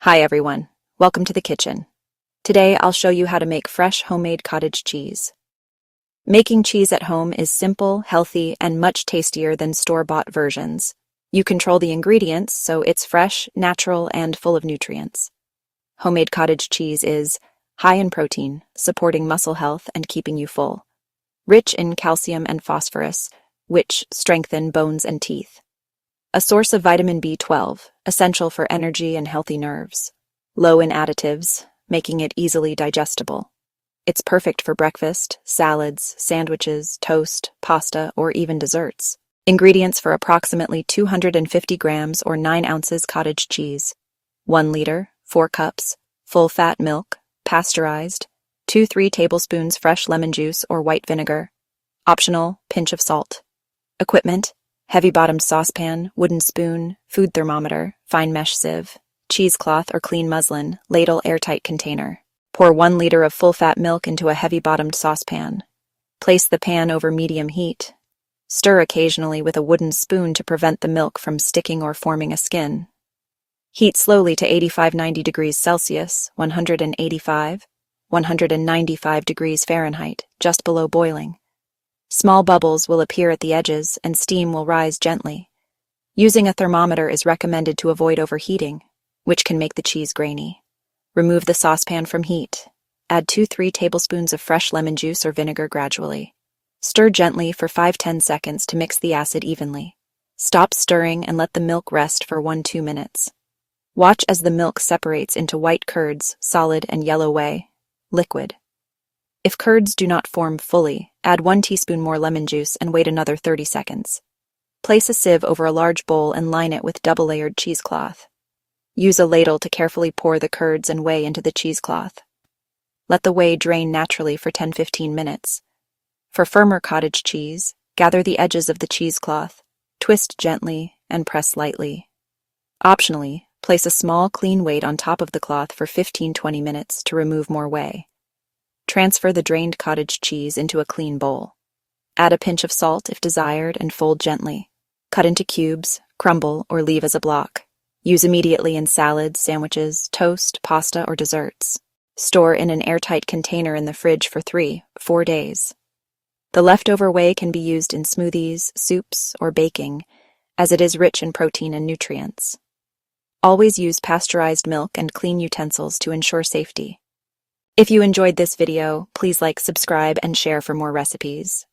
Hi everyone, welcome to the kitchen. Today I'll show you how to make fresh homemade cottage cheese. Making cheese at home is simple, healthy, and much tastier than store-bought versions. You control the ingredients, so it's fresh, natural, and full of nutrients. Homemade cottage cheese is high in protein, supporting muscle health and keeping you full. Rich in calcium and phosphorus, which strengthen bones and teeth. A source of vitamin B12, essential for energy and healthy nerves. Low in additives, making it easily digestible. It's perfect for breakfast, salads, sandwiches, toast, pasta, or even desserts. Ingredients for approximately 250 grams or 9 ounces cottage cheese. 1 liter, 4 cups, full-fat milk, pasteurized, 2-3 tablespoons fresh lemon juice or white vinegar. Optional, pinch of salt. Equipment: heavy-bottomed saucepan, wooden spoon, food thermometer, fine mesh sieve, cheesecloth or clean muslin, ladle airtight container. Pour 1 liter of full-fat milk into a heavy-bottomed saucepan. Place the pan over medium heat. Stir occasionally with a wooden spoon to prevent the milk from sticking or forming a skin. Heat slowly to 85-90 degrees Celsius, 185-195 degrees Fahrenheit, just below boiling. Small bubbles will appear at the edges and steam will rise gently. Using a thermometer is recommended to avoid overheating, which can make the cheese grainy. Remove the saucepan from heat. Add 2-3 tablespoons of fresh lemon juice or vinegar gradually. Stir gently for 5-10 seconds to mix the acid evenly. Stop stirring and let the milk rest for 1-2 minutes. Watch as the milk separates into white curds, solid and yellow whey, liquid. If curds do not form fully, add 1 teaspoon more lemon juice and wait another 30 seconds. Place a sieve over a large bowl and line it with double-layered cheesecloth. Use a ladle to carefully pour the curds and whey into the cheesecloth. Let the whey drain naturally for 10-15 minutes. For firmer cottage cheese, gather the edges of the cheesecloth, twist gently, and press lightly. Optionally, place a small clean weight on top of the cloth for 15-20 minutes to remove more whey. Transfer the drained cottage cheese into a clean bowl. Add a pinch of salt if desired and fold gently. Cut into cubes, crumble, or leave as a block. Use immediately in salads, sandwiches, toast, pasta, or desserts. Store in an airtight container in the fridge for 3-4 days. The leftover whey can be used in smoothies, soups, or baking, as it is rich in protein and nutrients. Always use pasteurized milk and clean utensils to ensure safety. If you enjoyed this video, please like, subscribe, and share for more recipes.